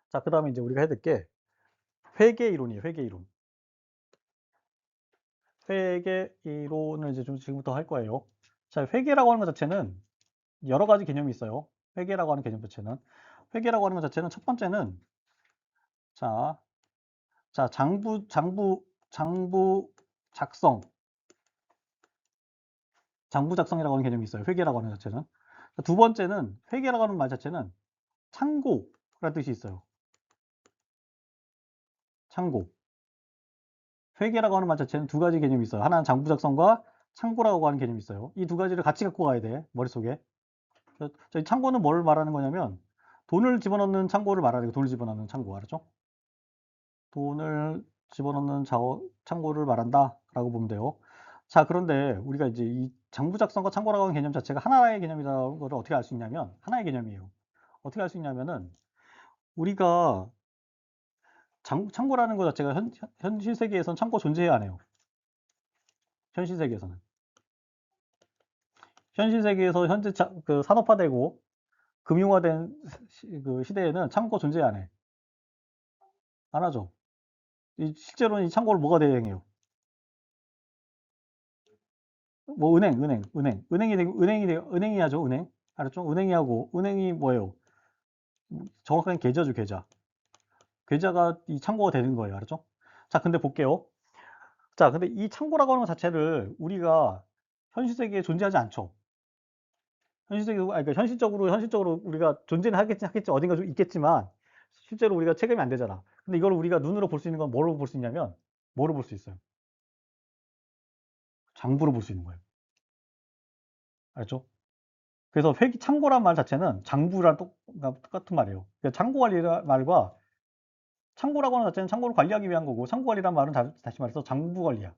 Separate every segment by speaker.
Speaker 1: 자, 그 다음에 이제 우리가 해야 될 게 회계 이론이에요. 회계 이론. 회계 이론을 이제 좀 지금부터 할 거예요. 자, 회계라고 하는 것 자체는 여러 가지 개념이 있어요. 회계라고 하는 개념 자체는. 회계라고 하는 것 자체는 첫 번째는 자, 장부 작성. 장부 작성이라고 하는 개념이 있어요. 회계라고 하는 자체는. 두 번째는 회계라고 하는 말 자체는 참고라는 뜻이 있어요. 참고. 회계라고 하는 말 자체는 두 가지 개념이 있어요. 하나는 장부 작성과 참고라고 하는 개념이 있어요. 이 두 가지를 같이 갖고 가야 돼. 머릿속에. 저희 참고는 뭘 말하는 거냐면 돈을 집어넣는 창고를 말하는 거. 돈을 집어넣는 창고 알았죠? 돈을 집어넣는 창고를 말한다 라고 보면 돼요. 자, 그런데 우리가 이제 이 장부 작성과 참고라고 하는 개념 자체가 하나의 개념이라는 걸 어떻게 알 수 있냐면 하나의 개념이에요. 어떻게 알 수 있냐면은 우리가 창고라는 것 자체가 현실 세계에선 창고 존재해야 안 해요. 현실 세계에서는. 현실 세계에서 현재 그 산업화되고 금융화된 그 시대에는 창고 존재 안 해. 안 하죠. 실제로는 이 창고를 뭐가 대행해요? 뭐 은행이 하죠. 은행. 알았죠? 은행이 하고 은행이 뭐예요? 정확하게 계좌죠, 계좌. 계좌가 이 창고가 되는 거예요. 알았죠? 자, 근데 볼게요. 자, 근데 이 창고라고 하는 것 자체를 우리가 현실 세계에 존재하지 않죠. 그러니까 현실적으로 우리가 존재는 하겠지, 어딘가 좀 있겠지만, 실제로 우리가 체감이 안 되잖아. 근데 이걸 우리가 눈으로 볼 수 있는 건 뭐로 볼 수 있냐면, 뭐로 볼 수 있어요? 장부로 볼 수 있는 거예요. 알죠? 그래서 창고란 말 자체는 장부랑 똑같은 말이에요. 그러니까 창고 관리란 말과 창고라고 하는 자체는 창고를 관리하기 위한 거고, 창고 관리란 말은 다시 말해서 장부 관리야.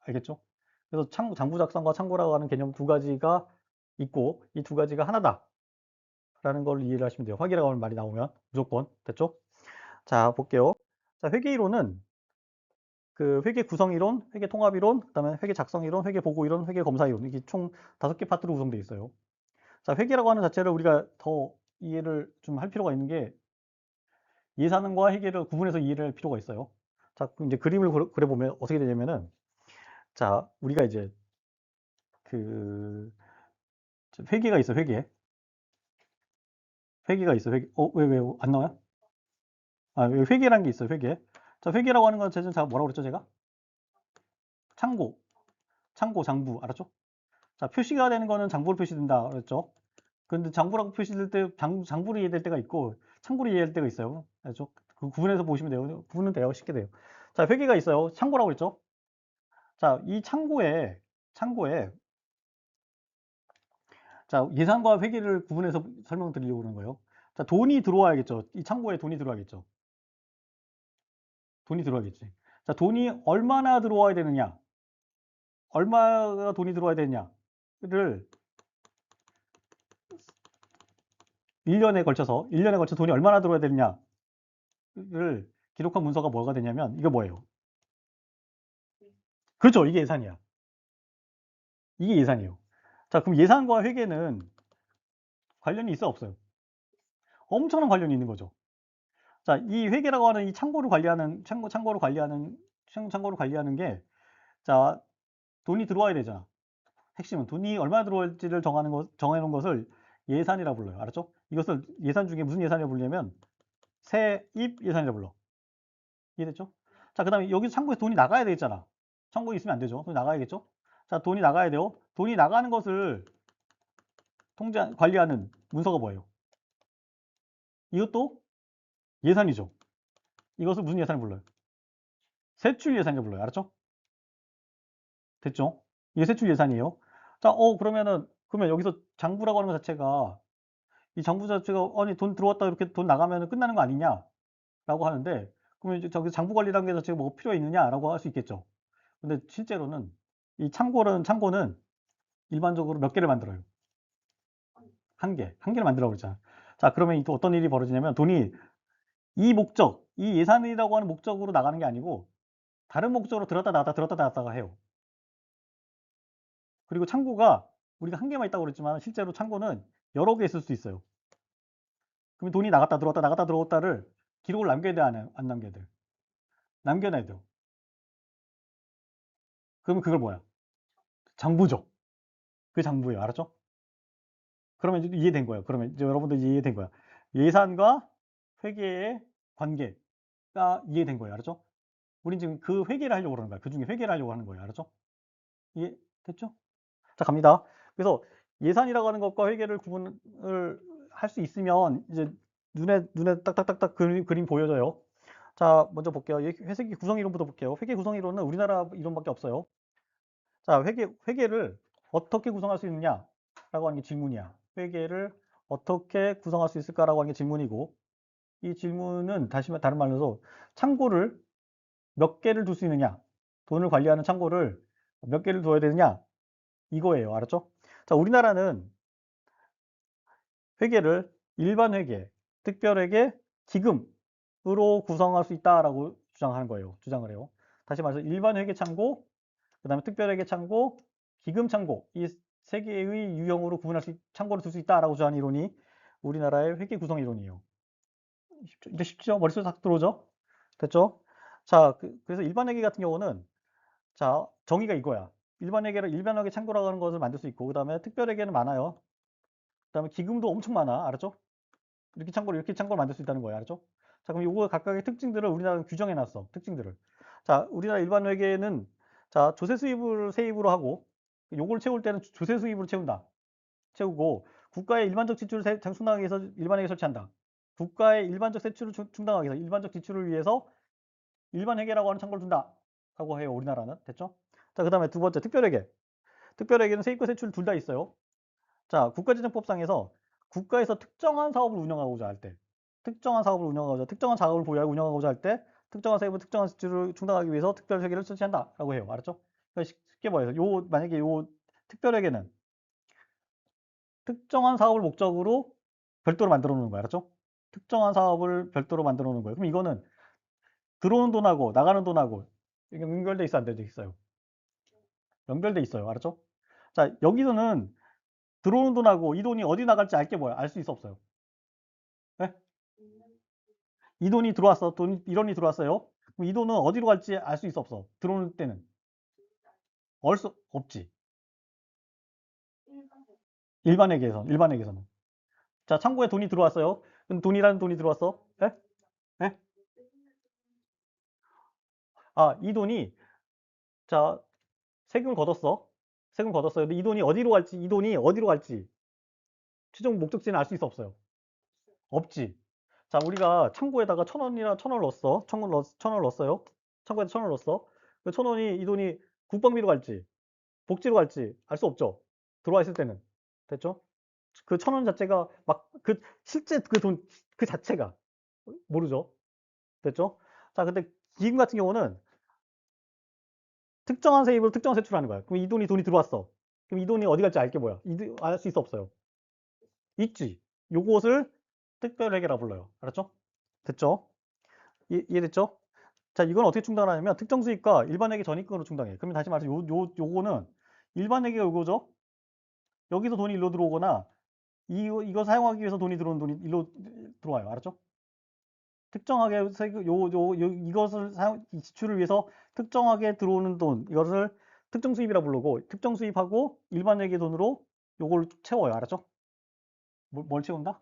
Speaker 1: 알겠죠? 그래서 장부 작성과 창고라고 하는 개념 두 가지가 있고, 이 두 가지가 하나다. 라는 걸 이해를 하시면 돼요. 확인이라고 하는 말이 나오면 무조건. 됐죠? 자, 볼게요. 자, 회계 이론은 그 회계 구성 이론, 회계 통합 이론, 그다음에 회계 작성 이론, 회계 보고 이론, 회계 검사 이론. 이게 총 5개 파트로 구성되어 있어요. 자, 회계라고 하는 자체를 우리가 더 이해를 좀 할 필요가 있는 게 예산과 회계를 구분해서 이해를 할 필요가 있어요. 자, 그럼 이제 그림을 그려보면 어떻게 되냐면은 자, 우리가 이제 그 회계가 있어, 회계. 회계가 있어, 회계. 왜, 안 나와요? 아, 회계라는 게 있어요, 회계. 자, 회계라고 하는 건 제가 뭐라고 그랬죠, 제가? 창고, 장부, 알았죠? 자, 표시가 되는 거는 장부로 표시된다 그랬죠? 근데 장부라고 표시될 때 장부로 이해될 때가 있고 창고로 이해할 때가 있어요. 알죠? 그 구분해서 보시면 돼요. 구분은 돼요. 쉽게 돼요. 자, 회계가 있어요. 창고라고 그랬죠? 자, 이 창고에 자, 예산과 회계를 구분해서 설명드리려고 그러는 거예요. 자, 돈이 들어와야겠죠. 이 창고에 돈이 들어와야겠죠. 돈이 들어와야겠지. 자, 돈이 얼마나 들어와야 되느냐? 얼마가 돈이 들어와야 되느냐를 1년에 걸쳐 돈이 얼마나 들어와야 되느냐를 기록한 문서가 뭐가 되냐면 이거 뭐예요? 그렇죠. 이게 예산이야. 이게 예산이에요. 자, 그럼 예산과 회계는 관련이 있어 없어요? 엄청난 관련이 있는 거죠. 자, 이 회계라고 하는 이 창고를 관리하는 게 자, 돈이 들어와야 되잖아. 핵심은 돈이 얼마나 들어올지를 정해놓은 것을 예산이라고 불러요. 알았죠? 이것을 예산 중에 무슨 예산이라고 부르냐면 세입 예산이라고 불러. 이해됐죠? 자, 그 다음에 여기 창고에 돈이 나가야 되겠잖아. 창고에 있으면 안 되죠. 돈이 나가야겠죠? 자, 돈이 나가야 돼요. 돈이 나가는 것을 관리하는 문서가 뭐예요? 이것도 예산이죠. 이것을 무슨 예산을 불러요? 세출 예산이라고 불러요. 알았죠? 됐죠? 이게 세출 예산이에요. 자, 그러면 여기서 장부라고 하는 것 자체가 이 장부 자체가 아니 돈 들어왔다 이렇게 돈 나가면 끝나는 거 아니냐라고 하는데 그러면 이제 저기 장부 관리라는 게 자체가 뭐 필요가 있느냐라고 할 수 있겠죠. 근데 실제로는 이 창고는 일반적으로 몇 개를 만들어요? 한 개를 만들라고 그랬잖아. 자, 그러면 또 어떤 일이 벌어지냐면 돈이 이 예산이라고 하는 목적으로 나가는 게 아니고 다른 목적으로 들었다 나갔다가 해요. 그리고 창고가 우리가 한 개만 있다고 그랬지만 실제로 창고는 여러 개 있을 수 있어요. 그럼 돈이 나갔다 들어왔다를 기록을 남겨야 돼, 안 남겨야 돼? 남겨놔야 돼요. 그러면 그걸 뭐야? 장부죠. 그게 장부예요. 알았죠? 그러면 이제 이해된 거예요. 그러면 이제 여러분들 이해된 거야. 예산과 회계의 관계가 이해된 거예요. 알았죠? 우린 지금 그 회계를 하려고 그러는 거야. 그 중에 회계를 하려고 하는 거예요. 알았죠? 이해됐죠? 자, 갑니다. 그래서 예산이라고 하는 것과 회계를 구분을 할 수 있으면 이제 눈에 딱딱딱딱 그림 보여져요. 자, 먼저 볼게요. 회계 구성 이론부터 볼게요. 회계 구성 이론은 우리나라 이론밖에 없어요. 자, 회계를 어떻게 구성할 수 있느냐라고 하는 게 질문이야. 회계를 어떻게 구성할 수 있을까라고 하는 게 질문이고, 이 질문은 다른 말로 해서 창고를 몇 개를 둘 수 있느냐, 돈을 관리하는 창고를 몇 개를 둬야 되느냐, 이거예요. 알았죠? 자, 우리나라는 회계를 일반 회계, 특별회계, 기금으로 구성할 수 있다라고 주장을 해요. 다시 말해서 일반 회계 창고, 그 다음에 특별회계 창고, 기금 창고, 이 세 개의 유형으로 창고를 둘 수 있다라고 주장하는 이론이 우리나라의 회계 구성 이론이에요. 이제 쉽죠? 머릿속에 딱 들어오죠? 됐죠? 자, 그래서 일반 회계 같은 경우는, 자, 정의가 이거야. 일반 회계 창고라고 하는 것을 만들 수 있고, 그 다음에 특별회계는 많아요. 그 다음에 기금도 엄청 많아. 알았죠? 이렇게 창고를 만들 수 있다는 거예요. 알았죠? 자, 그럼 요거 각각의 특징들을 우리나라는 규정해 놨어. 특징들을. 자, 우리나라 일반 회계는, 자, 조세 수입을 세입으로 하고, 요걸 채울 때는 조세 수입으로 채우고, 국가의 일반적 지출을 충당하기 위해서 일반 회계 설치한다. 국가의 일반적 세출을 충당하기 위해서, 일반적 지출을 위해서 일반 회계라고 하는 창고를 둔다라고 해요. 우리나라는. 됐죠? 자, 그 다음에 두 번째, 특별회계. 특별회계는 세입과 세출 둘 다 있어요. 자, 국가재정법상에서 국가에서 특정한 사업을 운영하고자 할 때, 특정한 자금을 보유하고 운영하고자 할 때, 특정한 세입을 특정한 지출을 충당하기 위해서 특별회계를 설치한다라고 해요. 알았죠? 그러니까 쉽게 말해서 만약에 특별회계는 특정한 사업을 목적으로 별도로 만들어 놓는 거야. 알았죠? 특정한 사업을 별도로 만들어 놓는 거예요. 그럼 이거는 들어오는 돈하고 나가는 돈하고 이게 연결돼 있어, 안 돼 있어요? 연결돼 있어요. 알았죠? 자, 여기서는 들어오는 돈하고 이 돈이 어디 나갈지 알 게 뭐야? 알 수 있어, 없어요? 네? 이 돈이 들어왔어. 1원이 들어왔어요. 그럼 이 돈은 어디로 갈지 알 수 있어, 없어? 들어오는 때는. 알 수 없지. 일반회계에서는. 자, 창고에 돈이 들어왔어요. 그럼 돈이라는 돈이 들어왔어. 예? 예? 아, 이 돈이, 자, 세금을 걷었어. 세금 걷었어요. 근데 이 돈이 어디로 갈지, 최종 목적지는 알 수 있어, 없어요? 없지. 자, 우리가 창고에다가 1,000원을 넣었어. 1,000원 넣었어요. 창고에다 1,000원을 넣었어. 그 1,000원이, 이 돈이 국방비로 갈지, 복지로 갈지 알 수 없죠. 들어와 있을 때는. 됐죠? 그 1,000원 자체가 실제 그 돈, 그 자체가 모르죠. 됐죠? 자, 근데 기금 같은 경우는 특정한 세입을 특정한 세출을 하는 거야. 그럼 돈이 들어왔어. 그럼 이 돈이 어디 갈지 알 게 뭐야? 알 수 있어, 없어요? 있지. 요것을 특별회계라 불러요. 알았죠? 됐죠? 이해됐죠? 자, 이건 어떻게 충당하냐면 특정 수익과 일반 회계 전입금으로 충당해. 그러면 다시 말해서 요거는 일반 회계가 요거죠? 여기서 돈이 일로 들어오거나 이거 사용하기 위해서 들어오는 돈이 일로 들어와요. 알았죠? 특정하게 이것을 지출을 위해서 특정하게 들어오는 돈, 이것을 특정 수입이라 부르고, 특정 수입하고 일반 회계 돈으로 요걸 채워요. 알았죠? 뭘 채운다?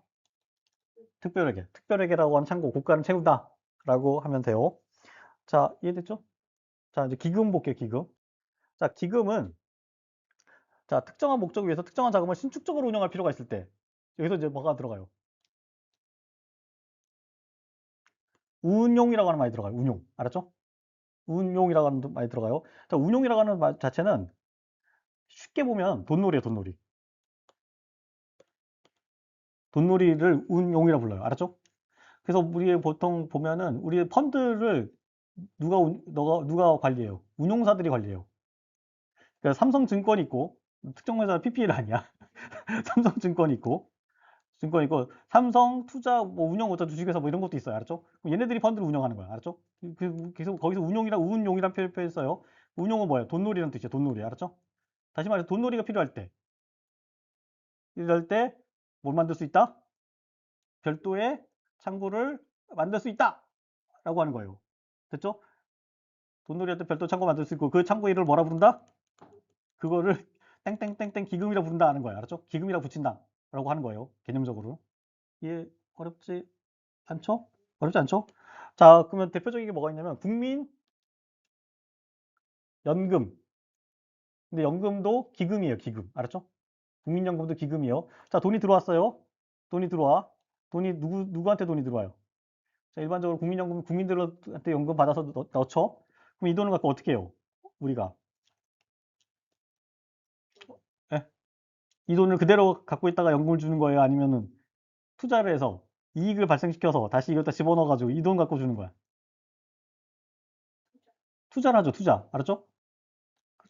Speaker 1: 특별회계. 특별회계라고 하는 창고, 고가는 채운다. 라고 하면 돼요. 자, 이해됐죠? 자, 이제 기금 볼게요, 기금. 자, 기금은, 자, 특정한 목적을 위해서 특정한 자금을 신축적으로 운영할 필요가 있을 때, 여기서 이제 뭐가 들어가요? 운용이라고 하는 말이 들어가요. 운용. 알았죠? 운용이라고 하는 말이 들어가요. 자, 운용이라고 하는 말 자체는 쉽게 보면 돈놀이에요, 돈놀이. 돈놀이를 운용이라고 불러요. 알았죠? 그래서 우리 보통 보면은 우리 펀드를 누가 관리해요? 운용사들이 관리해요. 그러니까 삼성증권이 있고, 특정 회사 PPL 아니야. 삼성증권이 있고, 삼성 투자 뭐 운용어쩌 주식회사 뭐 이런 것도 있어요. 알았죠? 얘네들이 펀드를 운영하는 거야. 알았죠? 그래서 거기서 운용이란 표현 써요. 운용은 뭐예요? 돈놀이라는 뜻이에요. 돈놀이. 알았죠? 다시 말해서 돈놀이가 필요할 때, 이럴 때 뭘 만들 수 있다? 별도의 창구를 만들 수 있다. 라고 하는 거예요. 됐죠? 돈놀이할 때 별도 창고 만들 수 있고 그 창고 이름을 뭐라 부른다? 그거를 땡땡땡땡 기금이라 부른다 하는 거예요. 알았죠? 기금이라 붙인다 라고 하는 거예요. 개념적으로. 이해 어렵지 않죠? 어렵지 않죠? 자, 그러면 대표적인 게 뭐가 있냐면 국민 연금. 근데 연금도 기금이에요. 기금. 알았죠? 국민연금도 기금이요. 자, 돈이 들어왔어요. 돈이 들어와. 돈이 누구한테 돈이 들어와요? 자, 일반적으로 국민연금 국민들한테 연금 받아서 넣죠. 그럼 이 돈을 갖고 어떻게 해요? 우리가 예? 이 돈을 그대로 갖고 있다가 연금을 주는 거예요? 아니면은 투자를 해서 이익을 발생시켜서 다시 이걸 다 집어넣어 가지고 이 돈 갖고 주는 거야? 투자를 하죠. 투자. 알았죠?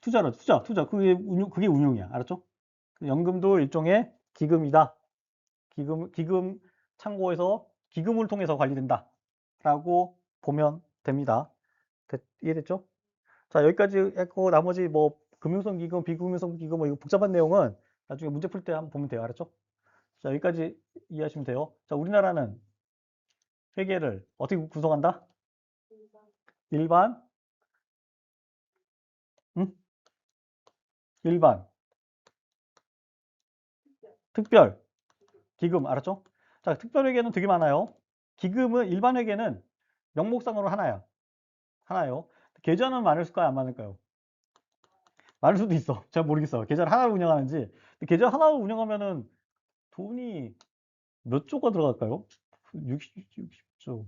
Speaker 1: 투자를 투자. 그게 운용이야. 알았죠? 연금도 일종의 기금이다. 기금 창고에서 기금을 통해서 관리된다. 라고 보면 됩니다. 이해됐죠? 자, 여기까지 했고, 나머지 뭐, 금융성 기금, 비금융성 기금, 뭐, 이거 복잡한 내용은 나중에 문제 풀 때 한번 보면 돼요. 알았죠? 자, 여기까지 이해하시면 돼요. 자, 우리나라는 회계를 어떻게 구성한다? 일반, 응? 일반, 특별, 기금, 알았죠? 자, 특별 회계는 되게 많아요. 일반 회계는 명목상으로 하나야. 하나요. 계좌는 많을까요? 안 많을까요? 많을 수도 있어. 잘 모르겠어. 계좌를 하나로 운영하는지. 근데 계좌 하나로 운영하면은 돈이 몇 조가 들어갈까요? 60조.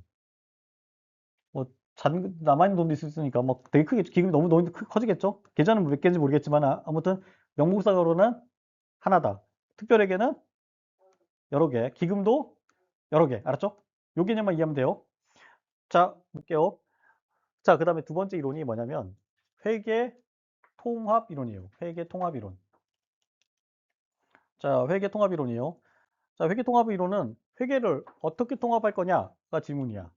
Speaker 1: 뭐, 남아있는 돈도 있으니까, 막 되게 크게, 기금이 너무 커지겠죠? 계좌는 몇 개인지 모르겠지만, 아무튼, 명목상으로는 하나다. 특별회계는 여러 개, 기금도 여러 개. 알았죠? 요 개념만 이해하면 돼요. 자, 볼게요. 자, 그 다음에 두 번째 이론이 뭐냐면, 회계 통합 이론이에요. 회계 통합 이론. 자, 회계 통합 이론이에요. 자, 회계 통합 이론은 회계를 어떻게 통합할 거냐가 질문이야.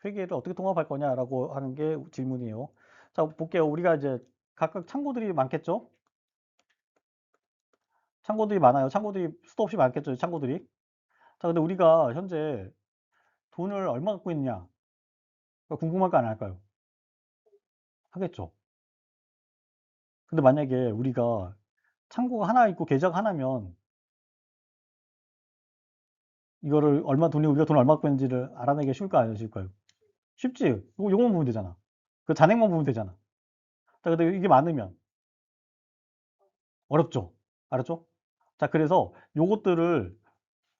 Speaker 1: 회계를 어떻게 통합할 거냐라고 하는 게 질문이에요. 자, 볼게요. 우리가 이제 각각 창고들이 많겠죠? 창고들이 많아요. 창고들이 수도 없이 많겠죠? 창고들이. 자, 근데 우리가 현재 돈을 얼마 갖고 있느냐? 궁금할까 안 할까요? 하겠죠. 근데 만약에 우리가 창고가 하나 있고 계좌가 하나면 이거를 우리가 돈 얼마 갖고 있는지를 알아내기 쉬울까 안 쉬울까요? 쉽지. 요것만 보면 되잖아. 그 잔액만 보면 되잖아. 자, 근데 이게 많으면 어렵죠. 알았죠? 자, 그래서 요것들을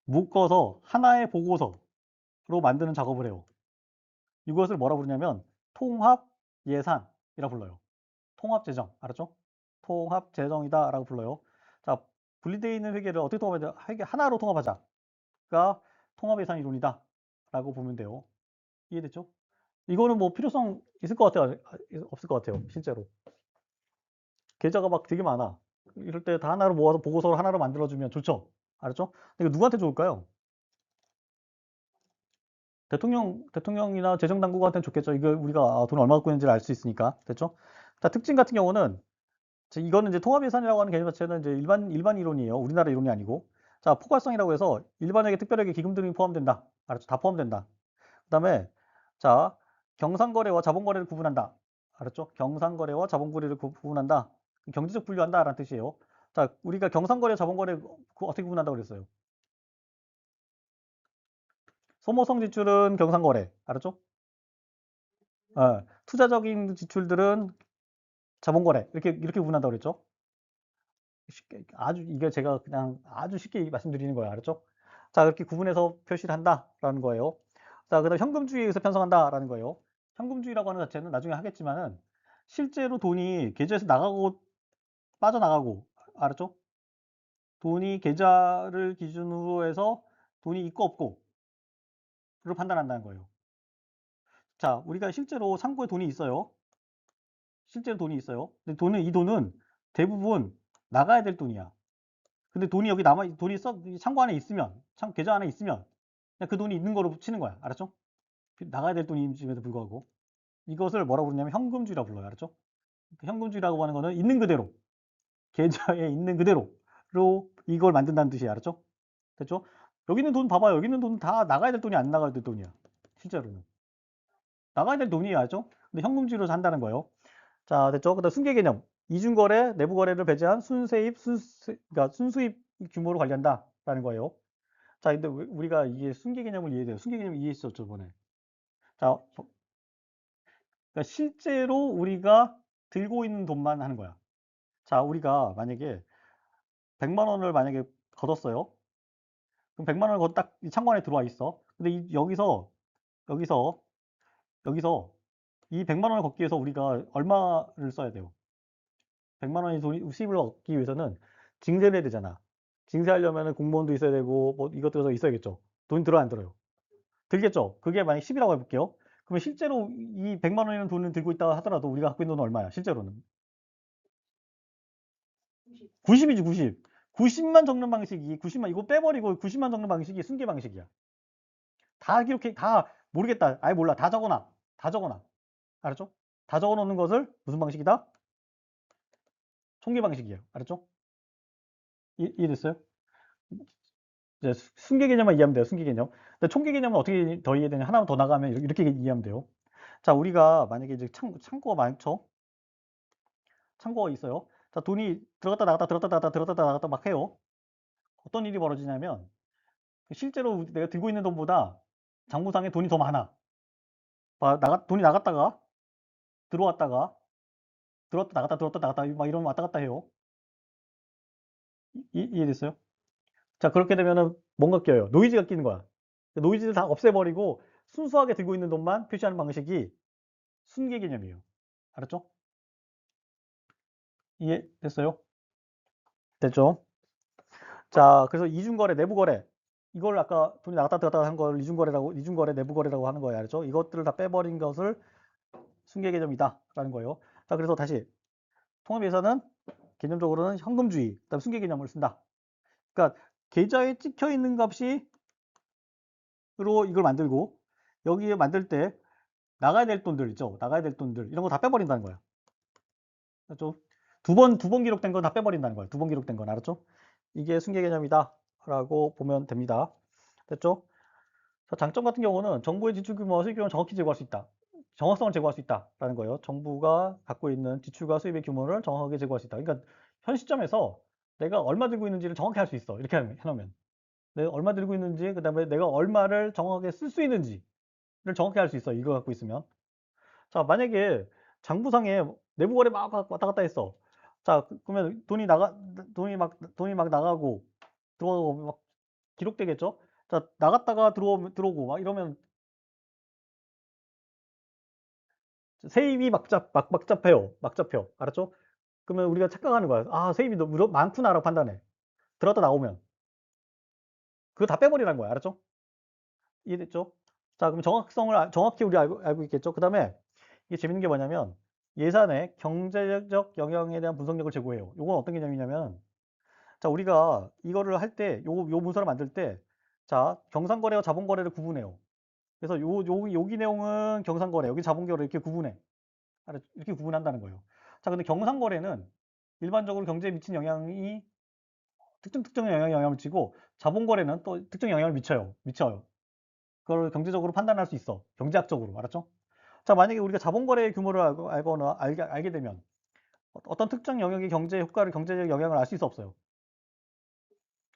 Speaker 1: 묶어서 하나의 보고서로 만드는 작업을 해요. 이것을 뭐라 부르냐면 통합 예산이라 불러요. 통합 재정. 알았죠? 통합 재정이다라고 불러요. 자, 분리되어 있는 회계를 어떻게 통합하자? 회계 하나로 통합하자가 통합 예산 이론이다라고 보면 돼요. 이해됐죠? 이거는 뭐 필요성 있을 것 같아요? 없을 것 같아요. 실제로. 계좌가 막 되게 많아. 이럴 때 다 하나로 모아서 보고서를 하나로 만들어주면 좋죠. 알았죠? 근데 이거 누구한테 좋을까요? 대통령이나 재정당국한테는 좋겠죠. 이거 우리가 돈 얼마 갖고 있는지를 알 수 있으니까. 됐죠? 자, 특징 같은 경우는 이거는 이제 통합예산이라고 하는 개념 자체는 이제 일반 이론이에요. 우리나라 이론이 아니고. 자, 포괄성이라고 해서 일반회계, 특별회계, 기금 등이 포함된다. 알았죠? 다 포함된다. 그다음에 자, 경상거래와 자본거래를 구분한다. 알았죠? 경상거래와 자본거래를 구분한다. 경제적 분류한다라는 뜻이에요. 자, 우리가 경상거래, 자본거래 어떻게 구분한다고 그랬어요? 소모성 지출은 경상거래. 알았죠? 투자적인 지출들은 자본거래. 이렇게 구분한다고 그랬죠? 이게 제가 그냥 아주 쉽게 말씀드리는 거예요. 알았죠? 자, 그렇게 구분해서 표시를 한다라는 거예요. 자, 그다음 현금주의에 의해서 편성한다라는 거예요. 현금주의라고 하는 자체는 나중에 하겠지만은 실제로 돈이 계좌에서 나가고 빠져나가고 알았죠? 돈이 계좌를 기준으로 해서 돈이 있고 없고를 판단한다는 거예요. 자, 우리가 실제로 창고에 돈이 있어요. 실제로 돈이 있어요. 근데 이 돈은 대부분 나가야 될 돈이야. 근데 돈이 여기 돈이 창고 안에 있으면, 계좌 안에 있으면 그냥 그 돈이 있는 거로 치는 거야. 알았죠? 나가야 될 돈임에도 불구하고 이것을 뭐라고 부르냐면 현금주의라고 불러요. 알았죠? 현금주의라고 하는 거는 있는 그대로 계좌에 있는 그대로로 이걸 만든다는 뜻이에요. 알았죠? 됐죠? 여기 있는 돈 봐봐요. 여기 있는 돈 다 나가야 될 돈이 안 나가야 될 돈이야. 실제로는. 나가야 될 돈이 알죠? 근데 현금주의로 한다는 거예요. 자, 됐죠? 그다음 순계 개념. 이중거래, 내부거래를 배제한 그러니까 순수입 규모로 관리한다라는 거예요. 자, 근데 우리가 이게 순계 개념을 이해해요. 순계 개념 이해했었죠, 저번에. 자, 그러니까 실제로 우리가 들고 있는 돈만 하는 거야. 자, 우리가 만약에 100만 원을 만약에 걷었어요. 그럼 100만 원을 딱 창고 안에 들어와 있어. 근데 여기서, 여기서 이 100만 원을 걷기 위해서 우리가 얼마를 써야 돼요? 100만 원의 수입을 얻기 위해서는 증세를 해야 되잖아. 증세하려면 공무원도 있어야 되고, 뭐 이것저것 있어야겠죠. 돈 들어 안 들어요? 들겠죠? 그게 만약 10이라고 해볼게요. 그러면 실제로 이 100만 원이라는 돈을 들고 있다 하더라도 우리가 갖고 있는 돈은 얼마야? 실제로는. 90이지, 90. 90만 적는 방식이, 90만, 이거 빼버리고 90만 적는 방식이 순계 방식이야. 다 기록해, 다 모르겠다. 아예 몰라. 다 적어놔. 다 적어놔. 알았죠? 다 적어 놓는 것을 무슨 방식이다? 총계 방식이에요. 알았죠? 이해됐어요? 이제 순계 개념만 이해하면 돼요. 순계 개념. 근데 총계 개념은 어떻게 더 이해되냐? 하나만 더 나가면 이렇게 이해하면 돼요. 자, 우리가 만약에 이제 창고가 많죠? 창고가 있어요. 자, 돈이 들어갔다 나갔다 들어갔다 나갔다 들어갔다 나갔다 막 해요. 어떤 일이 벌어지냐면 실제로 내가 들고 있는 돈보다 장부상에 돈이 더 많아. 돈이 나갔다가 들어왔다가 들어왔다 나갔다 들어왔다 나갔다 막 이러면 왔다 갔다 해요. 이해됐어요? 자, 그렇게 되면은 뭔가 껴요. 노이즈가 끼는 거야. 노이즈를 다 없애버리고 순수하게 들고 있는 돈만 표시하는 방식이 순계 개념이에요. 알았죠? 이해됐어요? 됐죠? 자, 그래서 이중거래, 내부거래. 이걸 아까 돈이 나갔다 들어갔다 한 걸 이중거래, 내부거래라고 하는 거예요. 알죠? 이것들을 다 빼버린 것을 순계 개념이다라는 거예요. 자, 그래서 다시 통합예산은 개념적으로는 현금주의, 그다음 순계 개념을 쓴다. 그러니까 계좌에 찍혀 있는 값이 으로 이걸 만들고 여기에 만들 때 나가야 될 돈들 있죠. 나가야 될 돈들 이런 거 다 빼버린다는 거야. 알았죠? 두 번 기록된 건 다 빼버린다는 거야. 두 번 기록된 건 알았죠? 이게 순계 개념이다라고 보면 됩니다. 됐죠? 자, 장점 같은 경우는 정부의 지출 규모와 수입 규모를 정확히 제고할 수 있다. 정확성을 제고할 수 있다라는 거예요. 정부가 갖고 있는 지출과 수입의 규모를 정확하게 제고할 수 있다. 그러니까 현 시점에서 내가 얼마 들고 있는지를 정확히 할 수 있어. 이렇게 해놓으면. 내가 얼마 들고 있는지, 그 다음에 내가 얼마를 정확하게 쓸 수 있는지를 정확히 할 수 있어. 이거 갖고 있으면. 자, 만약에 장부상에 내부 거래 막 왔다 갔다 했어. 자, 그러면 돈이 막 나가고 들어가고 막 기록되겠죠? 자, 나갔다가 들어오고 막 이러면 세입이 막 잡혀요. 막 잡혀. 알았죠? 그러면 우리가 착각하는 거야. 아, 세입이 너무 많구나라고 판단해. 들어갔다 나오면. 그거 다 빼버리라는 거야. 알았죠? 이해됐죠? 자, 그럼 정확히 우리 알고 있겠죠? 그 다음에 이게 재밌는 게 뭐냐면 예산의 경제적 영향에 대한 분석력을 제고해요. 이건 어떤 개념이냐면 자, 우리가 이거를 할 때 요 문서를 만들 때 자, 경상거래와 자본거래를 구분해요. 그래서 여기 내용은 경상거래, 여기 자본거래 이렇게 구분해. 이렇게 구분한다는 거예요. 자, 근데 경상거래는 일반적으로 경제에 미친 영향이 특정 영향을 미치고 자본거래는 또 특정 영향을 미쳐요. 그걸 경제적으로 판단할 수 있어. 경제학적으로. 알았죠? 자, 만약에 우리가 자본거래의 규모를 알거나 알게 되면 어떤 특정 영역의 경제적 영향을 알 수 있어 없어요?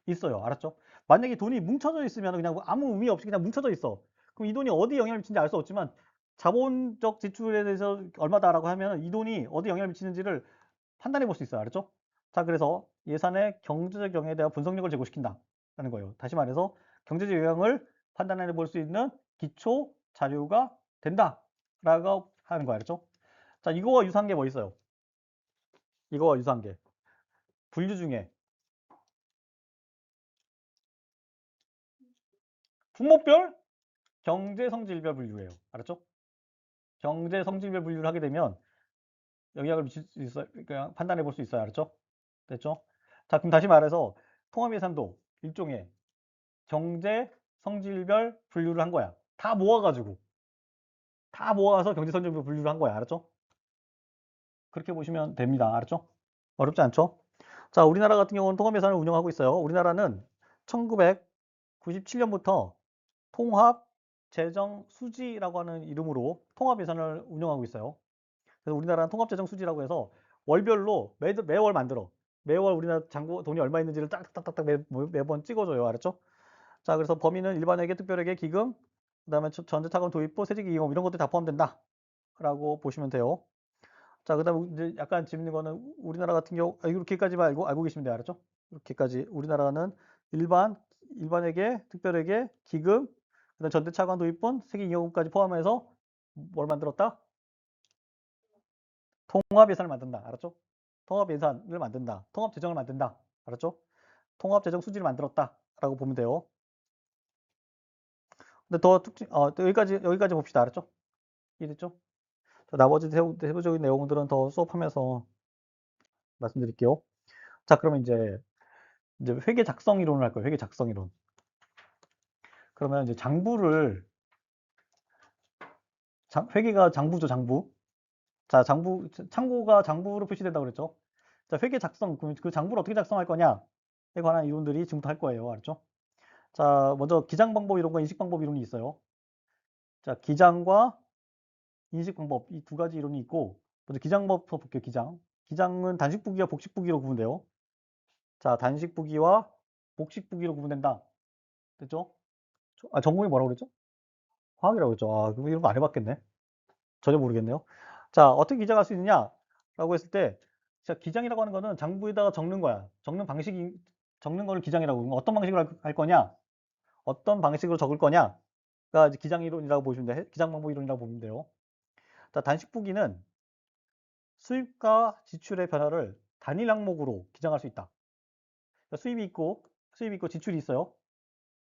Speaker 1: 있어요. 알았죠? 만약에 돈이 뭉쳐져 있으면 그냥 아무 의미 없이 그냥 뭉쳐져 있어. 그럼 이 돈이 어디 영향을 미치는지 알 수 없지만 자본적 지출에 대해서 얼마다라고 하면 이 돈이 어디 영향을 미치는지를 판단해 볼 수 있어요. 알았죠? 자, 그래서 예산의 경제적 영향에 대한 분석력을 제고시킨다라는 거예요. 다시 말해서 경제적 영향을 판단해 볼 수 있는 기초 자료가 된다라고 하는 거예요. 알았죠? 자, 이거와 유사한 게 뭐 있어요? 이거와 유사한 게 분류 중에 품목별 경제 성질별 분류예요. 알았죠? 경제 성질별 분류를 하게 되면 영향을 미칠 수 있어요. 그러니까 판단해 볼 수 있어요. 알았죠? 됐죠? 자, 그럼 다시 말해서 통합예산도 일종의 경제 성질별 분류를 한 거야. 다 모아서 경제 성질별 분류를 한 거야. 알았죠? 그렇게 보시면 됩니다. 알았죠? 어렵지 않죠? 자, 우리나라 같은 경우는 통합예산을 운영하고 있어요. 우리나라는 1997년부터 통합 재정 수지라고 하는 이름으로 통합 예산을 운영하고 있어요. 그래서 우리나라는 통합 재정 수지라고 해서 월별로 매월 만들어. 매월 우리나라 잔고 돈이 얼마 있는지를 딱딱딱딱 매번 찍어줘요. 알았죠? 자, 그래서 범위는 일반회계, 특별회계, 기금, 그다음에 전세차감 도입부, 세제기기금 이런 것들이 다 포함된다. 라고 보시면 돼요. 자, 그다음에 이제 약간 재밌는 거는 우리나라 같은 경우 이렇게까지만 알고 계시면 돼요. 알았죠? 이렇게까지 우리나라는 일반회계, 특별회계, 기금, 그다음 전대차관 도입분, 세계기금까지 포함해서 뭘 만들었다? 통합 예산을 만든다. 알았죠? 통합 예산을 만든다. 통합 재정을 만든다. 알았죠? 통합 재정 수지를 만들었다라고 보면 돼요. 근데 더 특징 또 여기까지 봅시다. 알았죠? 이해됐죠? 자, 나머지 세부적인 내용들은 더 수업하면서 말씀드릴게요. 자, 그러면 이제 회계 작성 이론을 할 거예요. 회계 작성 이론. 그러면 이제 회계가 장부죠, 장부. 자, 창고가 장부로 표시된다고 그랬죠. 자, 회계 작성, 그 장부를 어떻게 작성할 거냐에 관한 이론들이 지금부터 할 거예요. 알았죠? 자, 먼저 기장 방법 이론과 인식 방법 이론이 있어요. 자, 기장과 인식 방법 이 두 가지 이론이 있고, 먼저 기장법부터 볼게요. 기장은 단식부기와 복식부기로 구분돼요. 자, 단식부기와 복식부기로 구분된다. 됐죠? 전공이 뭐라고 그랬죠? 화학이라고 했죠. 그럼 이런 거 안 해봤겠네. 전혀 모르겠네요. 자, 어떻게 기장할 수 있느냐라고 했을 때, 자, 기장이라고 하는 거는 장부에다가 적는 거야. 적는 거를 기장이라고. 그럼 어떤 방식으로 할 거냐? 어떤 방식으로 적을 거냐가 이제 기장 이론이라고 보시면 돼. 기장 방법 이론이라고 보면 돼요. 자, 단식부기는 수입과 지출의 변화를 단일 항목으로 기장할 수 있다. 수입이 있고 지출이 있어요.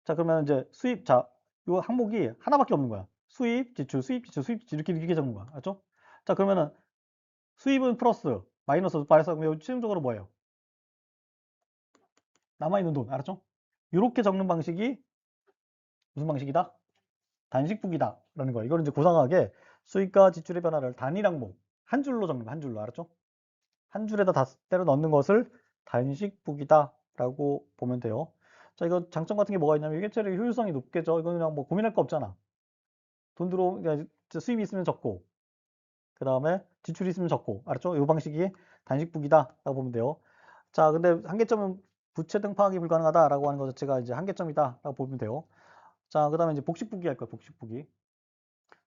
Speaker 1: 자, 그러면 이제 이 항목이 하나밖에 없는 거야. 수입, 지출, 수입, 지출, 수입, 지출 이렇게 적는 거야. 알죠? 자, 그러면은 수입은 플러스, 마이너스 발생하면 최종적으로 뭐예요? 남아있는 돈. 알았죠? 이렇게 적는 방식이 무슨 방식이다? 단식북이다. 라는 거예요. 이걸 이제 고상하게 수입과 지출의 변화를 단일 항목, 한 줄로 적는 거, 한 줄로. 알았죠? 한 줄에다 다 때려 넣는 것을 단식북이다. 라고 보면 돼요. 자, 이거 장점 같은 게 뭐가 있냐면 이게 처리 효율성이 높겠죠. 이건 그냥 뭐 고민할 거 없잖아. 그러니까 수입이 있으면 적고, 그 다음에 지출이 있으면 적고, 알았죠? 이 방식이 단식북이다. 라고 보면 돼요. 자, 근데 한계점은 부채 등 파악이 불가능하다라고 하는 것 자체가 이제 한계점이다라고 보면 돼요. 자, 그다음에 이제 복식부기 할 거예요. 복식부기.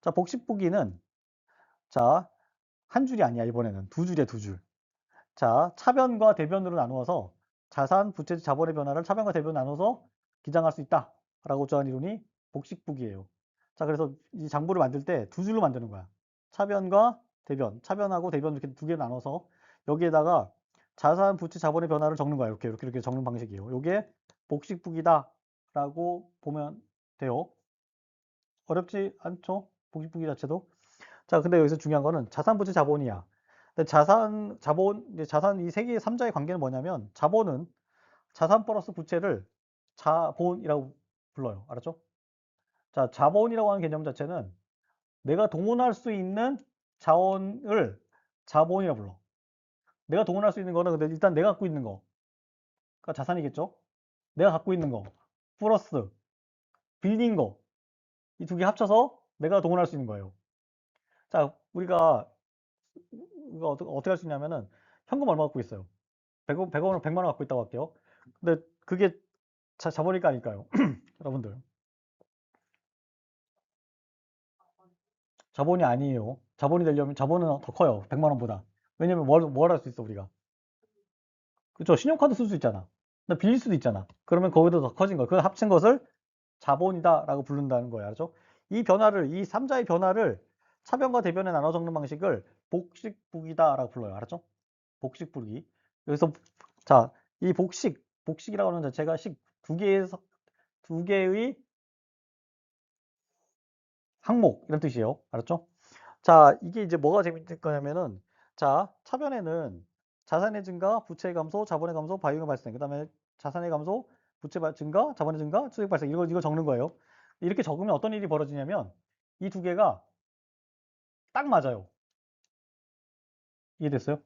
Speaker 1: 자, 복식부기는 자, 한 줄이 아니야. 이번에는 두 줄이야, 두 줄. 자, 차변과 대변으로 나누어서 자산, 부채, 자본의 변화를 차변과 대변으로 나눠서 기장할 수 있다라고 주장한 이론이 복식부기예요. 자, 그래서 이 장부를 만들 때 두 줄로 만드는 거야. 차변과 대변, 차변하고 대변 이렇게 두 개 나눠서 여기에다가 자산, 부채, 자본의 변화를 적는 거야. 이렇게 적는 방식이에요. 이게 복식북이다라고 보면 돼요. 어렵지 않죠? 복식북이 자체도. 자, 근데 여기서 중요한 거는 자산, 부채, 자본이야. 근데 자산 이 세 개의 삼자의 관계는 뭐냐면 자본은 자산 플러스 부채를 자본이라고 불러요. 알았죠? 자, 자본이라고 하는 개념 자체는 내가 동원할 수 있는 자원을 자본이라고 불러. 내가 동원할 수 있는 거는 근데 일단 내가 갖고 있는 거가 자산이겠죠? 내가 갖고 있는 거 플러스 빌린 거 이 두 개 합쳐서 내가 동원할 수 있는 거예요. 자, 우리가 이거 어떻게 할 수 있냐면은 현금 얼마 갖고 있어요? 100원을 100만 원 갖고 있다고 할게요. 근데 그게 자본일까 아닐까요? 여러분들. 자본이 아니에요. 자본이 되려면 자본은 더 커요. 100만 원보다. 왜냐면 뭘 할 수 있어 우리가. 그렇죠. 신용카드 쓸 수 있잖아. 근데 빌릴 수도 있잖아. 그러면 거기도 더 커진 거. 그 합친 것을 자본이다라고 부른다는 거예요. 알죠? 이 삼자의 변화를 차변과 대변에 나눠 적는 방식을 복식북이다라고 불러요. 알았죠? 복식북이. 여기서 자, 이 복식이라고 하는 자체가 두 개의 항목 이런 뜻이에요. 알았죠? 자, 이게 이제 뭐가 재밌는 거냐면은 자, 차변에는 자산의 증가, 부채의 감소, 자본의 감소, 바이오의 발생. 그다음에 자산의 감소, 증가, 자본의 증가, 수익 발생. 이거 적는 거예요. 이렇게 적으면 어떤 일이 벌어지냐면 이 두 개가 딱 맞아요. 이해됐어요?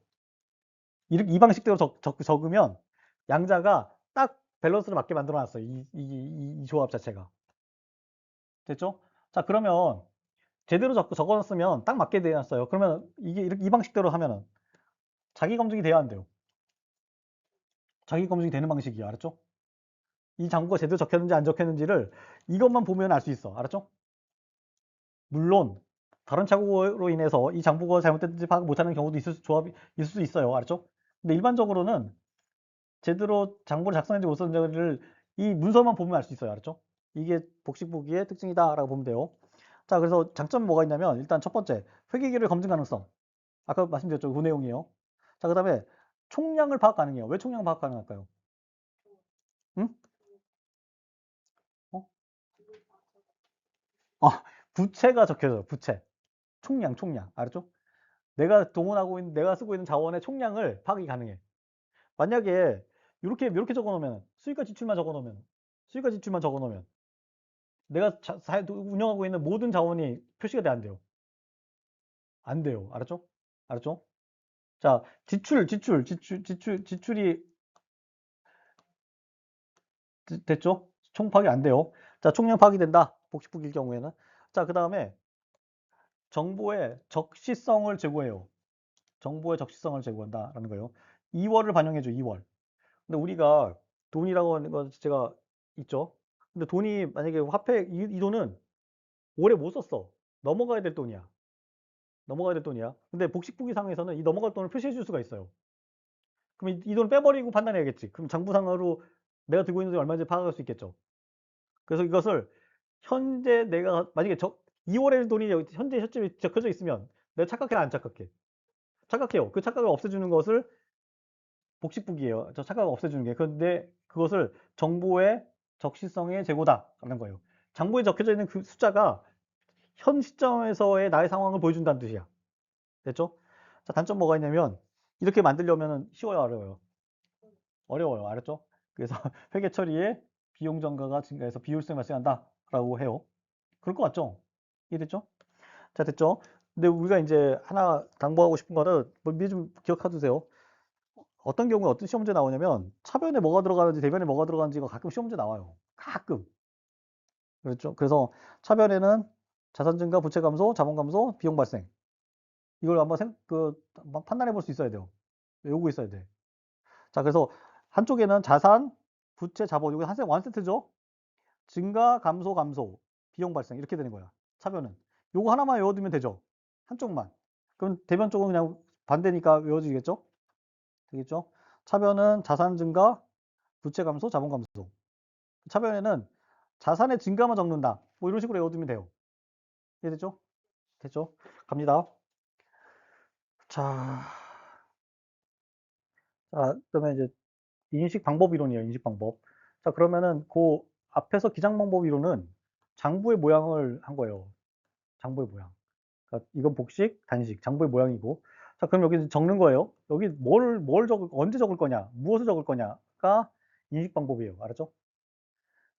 Speaker 1: 이 방식대로 적으면 양자가 딱 밸런스를 맞게 만들어 놨어요. 이 조합 자체가. 됐죠? 자, 그러면 제대로 적어놨으면 딱 맞게 되었어요. 그러면 이게 이렇게 이 방식대로 하면은 자기 검증이 돼야 안 돼요. 자기 검증이 되는 방식이야. 알았죠? 이 장부가 제대로 적혔는지 안 적혔는지를 이것만 보면 알 수 있어. 알았죠? 물론 다른 착오로 인해서 이 장부가 잘못됐는지 파악 못하는 경우도 있을 수 있어요. 알았죠? 근데 일반적으로는 제대로 장부를 작성했는지 못 썼는지를 이 문서만 보면 알 수 있어요. 알았죠? 이게 복식보기의 특징이다라고 보면 돼요. 자, 그래서 장점이 뭐가 있냐면 일단 첫 번째, 회계기를 검증 가능성. 아까 말씀드렸죠. 그 내용이에요. 자, 그다음에 총량을 파악 가능해요. 왜 총량 파악 가능할까요? 응? 어? 아, 부채가 적혀져요. 부채. 총량. 알았죠? 내가 쓰고 있는 자원의 총량을 파악이 가능해. 만약에 이렇게 적어 놓으면 수익과 지출만 적어 놓으면 내가 운영하고 있는 모든 자원이 표시가 돼 안 돼요. 안 돼요. 알았죠? 알았죠? 자, 지출이 됐죠? 총 파악이 안 돼요. 자, 총량 파악이 된다. 복식부기일 경우에는. 자, 그다음에 정보의 적시성을 제고해요. 정보의 적시성을 제고한다라는 거예요. 2월을 반영해줘, 2월. 근데 우리가 돈이라고 하는 거 제가 있죠. 근데 돈이 만약에 이 돈은 올해 못 썼어. 넘어가야 될 돈이야. 넘어가야 될 돈이야. 근데 복식부기 상에서는 이 넘어갈 돈을 표시해 줄 수가 있어요. 그럼 이 돈을 빼버리고 판단해야겠지. 그럼 장부상으로 내가 들고 있는 돈이 얼마인지 파악할 수 있겠죠. 그래서 이것을 현재 내가 만약에 2월에 돈이 현재 시점에 적혀져 있으면 내가 착각해 안 착각해? 착각해요. 그 착각을 없애주는 것을 복식북이에요. 저 착각을 없애주는 게. 그런데 그것을 정보의 적시성의 재고다라는 거예요. 장부에 적혀져 있는 그 숫자가 현 시점에서의 나의 상황을 보여준다는 뜻이야. 됐죠? 자, 단점 뭐가 있냐면 이렇게 만들려면 쉬워요, 어려워요? 어려워요. 알았죠? 그래서 회계 처리에 비용 증가가 증가해서 비효율성이 발생한다라고 해요. 그럴 것 같죠? 이해됐죠? 자, 됐죠? 근데 우리가 이제 하나 당부하고 싶은 거는 뭐 미리 좀 기억해 두세요. 어떤 경우에 어떤 시험 문제 나오냐면 차변에 뭐가 들어가는지 대변에 뭐가 들어가는지가 가끔 시험 문제 나와요. 가끔. 그렇죠? 그래서 차변에는 자산 증가, 부채 감소, 자본 감소, 비용 발생. 이걸 한번 판단해 볼 수 있어야 돼요. 외우고 있어야 돼. 자, 그래서 한쪽에는 자산, 부채, 자본, 이거 원세트죠? 증가, 감소, 비용 발생. 이렇게 되는 거야. 차변은. 요거 하나만 외워두면 되죠? 한쪽만. 그럼 대변 쪽은 그냥 반대니까 외워지겠죠? 되겠죠? 차변은 자산 증가, 부채 감소, 자본 감소. 차변에는 자산의 증가만 적는다. 뭐 이런 식으로 외워두면 돼요. 이해됐죠? 됐죠? 갑니다. 자, 그다음에 이제 인식 방법 이론이에요. 인식 방법. 자, 그러면은 그 앞에서 기장 방법 이론은 장부의 모양을 한 거예요. 장부의 모양. 그러니까 이건 복식, 단식, 장부의 모양이고. 자, 그럼 여기 적는 거예요. 여기 언제 적을 거냐, 무엇을 적을 거냐가 인식 방법이에요. 알았죠?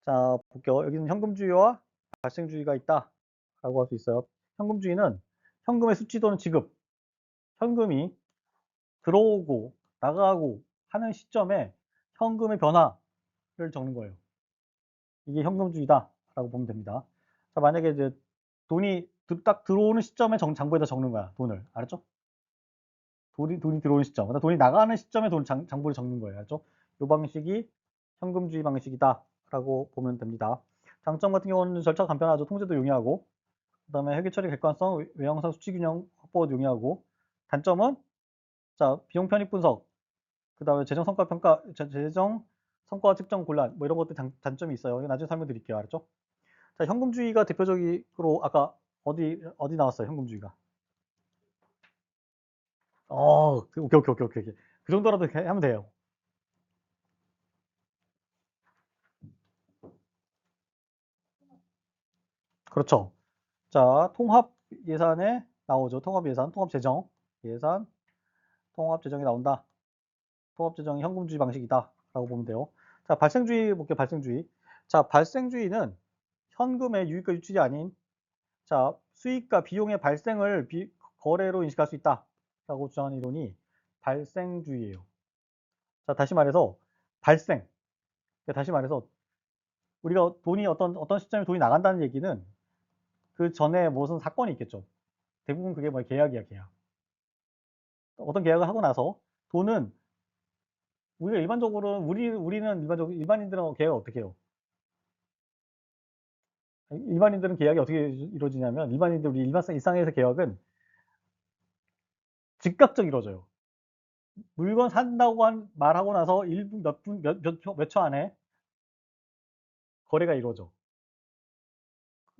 Speaker 1: 자, 볼게요. 여기는 현금주의와 발생주의가 있다라고 할 수 있어요. 현금주의는 현금의 수치 또는 지급, 현금이 들어오고 나가고 하는 시점에 현금의 변화를 적는 거예요. 이게 현금주의다라고 보면 됩니다. 자, 만약에 이제 돈이 딱 들어오는 시점에 장부에다 적는 거야, 돈을. 알았죠? 돈이 들어오는 시점. 그다음 돈이 나가는 시점에 장부를 적는 거예요. 알았죠? 이 방식이 현금주의 방식이다라고 보면 됩니다. 장점 같은 경우는 절차가 간편하죠. 통제도 용이하고. 그다음에 회계 처리 객관성, 외형상 수치 균형 확보도 용이하고. 단점은 자, 비용 편익 분석, 그다음에 재정 성과 평가, 재정 성과 측정 곤란, 뭐 이런 것들 단점이 있어요. 이거 나중에 설명드릴게요. 알았죠? 자, 현금주의가 대표적으로 아까 어디 나왔어요? 현금주의가. 오케이. 그 정도라도 하면 돼요. 그렇죠. 자, 통합 예산에 나오죠. 통합 예산, 통합 재정, 예산, 통합 재정이 나온다. 통합 재정이 현금주의 방식이다라고 보면 돼요. 자, 발생주의 볼게요. 발생주의. 자, 발생주의는 현금의 유입과 유출이 아닌 자, 수익과 비용의 발생을 거래로 인식할 수 있다라고 주장하는 이론이 발생주의예요. 자, 다시 말해서 발생. 다시 말해서 우리가 어떤 시점에 돈이 나간다는 얘기는 그 전에 무슨 사건이 있겠죠. 대부분 그게 뭐 계약이야, 계약. 어떤 계약을 하고 나서 돈은 우리가 일반적으로 우리는 일반적으로 일반인들은 계약을 어떻게 해요? 일반인들은 계약이 어떻게 이루어지냐면 일반인들 우리 일상에서 계약은 즉각적 이루어져요. 물건 산다고 말하고 나서 1분 몇 초 안에 거래가 이루어져.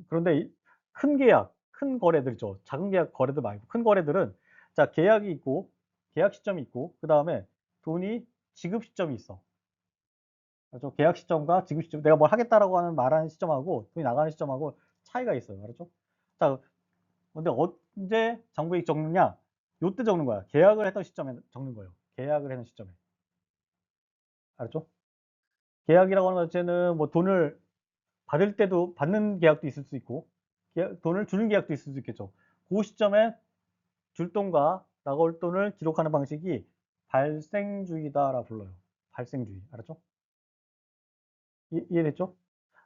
Speaker 1: 그런데 큰 계약, 큰 거래들 있죠. 작은 계약 거래들 말고 큰 거래들은 자 계약이 있고 계약 시점이 있고 그다음에 돈이 지급 시점이 있어. 그래서 계약 시점과 지급 시점 내가 뭘 하겠다라고 말하는 시점하고 돈이 나가는 시점하고 차이가 있어요. 알았죠? 자 근데 언제 장부이익 적느냐? 요때 적는 거야. 계약을 했던 시점에 적는 거예요. 계약을 했던 시점에. 알았죠? 계약이라고 하는 것 자체는 뭐 돈을 받을 때도 받는 계약도 있을 수 있고 돈을 주는 계약도 있을 수 있겠죠. 그 시점에 줄 돈과 나올 돈을 기록하는 방식이 발생주의다라 불러요. 발생주의. 알았죠? 이해됐죠?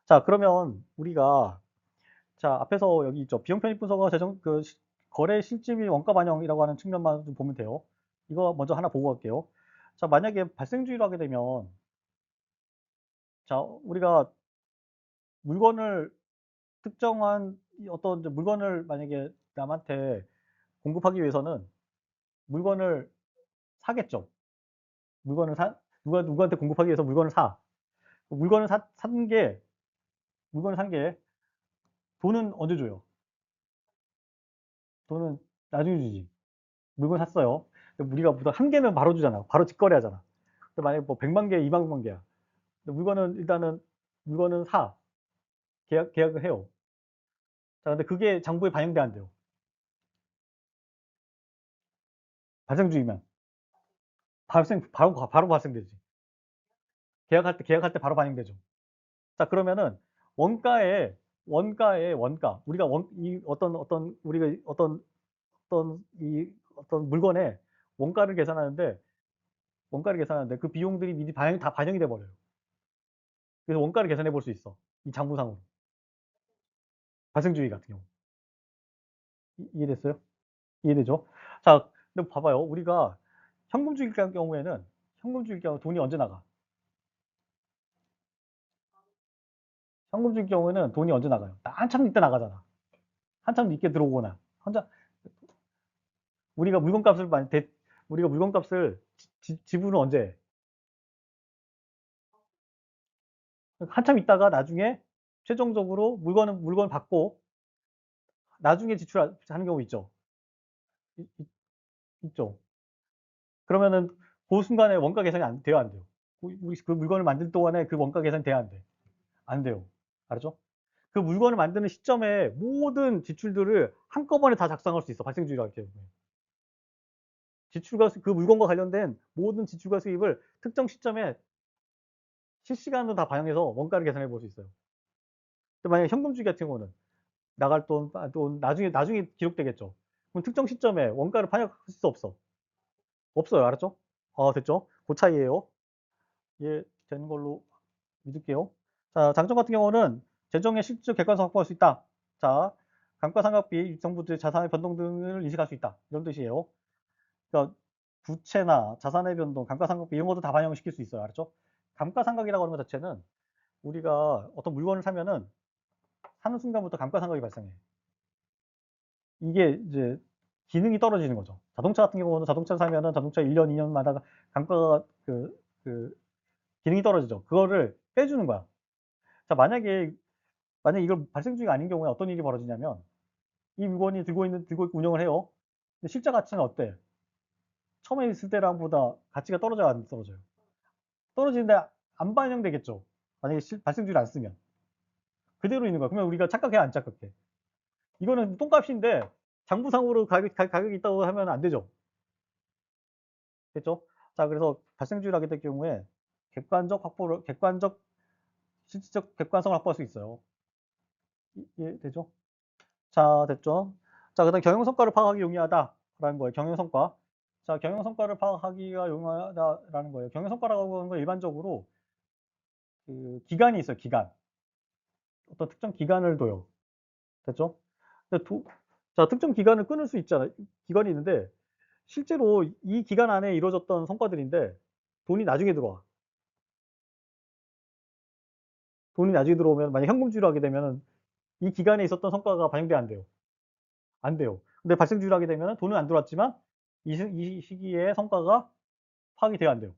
Speaker 1: 자, 그러면 우리가 자, 앞에서 여기 있죠. 비용 편입 분석과 거래 실질 및 원가 반영이라고 하는 측면만 좀 보면 돼요. 이거 먼저 하나 보고 갈게요. 자, 만약에 발생주의로 하게 되면 자, 우리가 물건을 특정한 어떤 물건을 만약에 남한테 공급하기 위해서는 물건을 사겠죠. 물건을 누구한테 공급하기 위해서 물건을 사. 물건을 물건을 산 게 돈은 언제 줘요? 돈은 나중에 주지. 물건 샀어요. 우리가 보통 한 개면 바로 주잖아. 바로 직거래 하잖아. 근데 만약에 뭐 100만 개, 200만 개야. 근데 물건은 일단은 물건은 사. 계약을 해요. 자, 근데 그게 장부에 반영돼 안 돼요. 발생주의면. 바로 발생되지. 계약할 때 바로 반영되죠. 자, 그러면은 원가에 원가 우리가 이 우리가 어떤 물건의 원가를 계산하는데 그 비용들이 미리 다 반영이 돼 버려요. 그래서 원가를 계산해 볼 수 있어. 이 장부상으로. 발생주의 같은 경우. 이해됐어요? 이해되죠? 자, 근데 봐봐요. 우리가 현금주의 경우에는 돈이 언제 나가? 현금주의 경우에는 돈이 언제 나가요? 한참 있다 나가잖아. 한참 있게 들어오거나. 혼자 우리가 물건값을 많이 우리가 물건값을 지불은 언제 해? 한참 있다가 나중에 최종적으로 물건 받고 나중에 지출하는 경우 있죠. 있죠. 그러면은 그 순간에 원가 계산이 돼요, 안 돼요? 우리 그 물건을 만들 동안에 그 원가 계산이 돼야 안 돼? 안 돼요. 알았죠? 그 물건을 만드는 시점에 모든 지출들을 한꺼번에 다 작성할 수 있어. 발생주의라 할게요. 그 물건과 관련된 모든 지출과 수입을 특정 시점에 실시간으로 다 반영해서 원가를 계산해 볼 수 있어요. 근데 만약에 현금주의 같은 경우는 나갈 돈 나중에 기록되겠죠. 그럼 특정 시점에 원가를 반영할 수 없어. 없어요. 알았죠? 됐죠? 그 차이예요. 예, 되는 걸로 믿을게요. 자, 장점 같은 경우는 재정의 실질 객관성 확보할 수 있다. 자, 감가상각비, 유통부의 자산의 변동 등을 인식할 수 있다. 이런 뜻이에요. 그러니까 부채나 자산의 변동, 감가상각비 이런 것도 다 반영시킬 수 있어요. 알았죠? 감가상각이라고 하는 것 자체는 우리가 어떤 물건을 사면은 사는 순간부터 감가상각이 발생해. 이게 이제 기능이 떨어지는 거죠. 자동차 같은 경우는 자동차 사면은 자동차 1년, 2년마다 감가가 그 기능이 떨어지죠. 그거를 빼주는 거야. 자, 만약에 이걸 발생주의가 아닌 경우에 어떤 일이 벌어지냐면 이 물건이 들고 있고 운영을 해요. 근데 실제 가치는 어때? 처음에 있을 때랑보다 가치가 떨어져요, 안 떨어져요? 떨어지는데 안 반영되겠죠. 만약에 발생주의를 안 쓰면. 그대로 있는 거야. 그러면 우리가 착각해, 안 착각해? 이거는 똥값인데 장부상으로 가격이 있다고 하면 안 되죠. 됐죠? 자, 그래서 발생주의를 하게 될 경우에 객관적, 실질적 객관성을 확보할 수 있어요. 되죠? 자, 됐죠? 자, 그다음 경영성과를 파악하기 용이하다라는 거예요. 경영성과. 자, 경영성과를 파악하기가 용이하다라는 거예요. 경영성과라고 하는 건 일반적으로 그 기간이 있어요. 기간. 어떤 특정 기간을 둬요. 됐죠? 근데 자, 특정 기간을 끊을 수 있잖아요. 기간이 있는데 실제로 이 기간 안에 이루어졌던 성과들인데 돈이 나중에 들어와. 돈이 나중에 들어오면 만약 현금주의로 하게 되면은 이 기간에 있었던 성과가 반영돼 안 돼요. 안 돼요. 근데 발생주의로 하게 되면은 돈은 안 들어왔지만 이 시기에 성과가 파악이 돼야 안 돼요.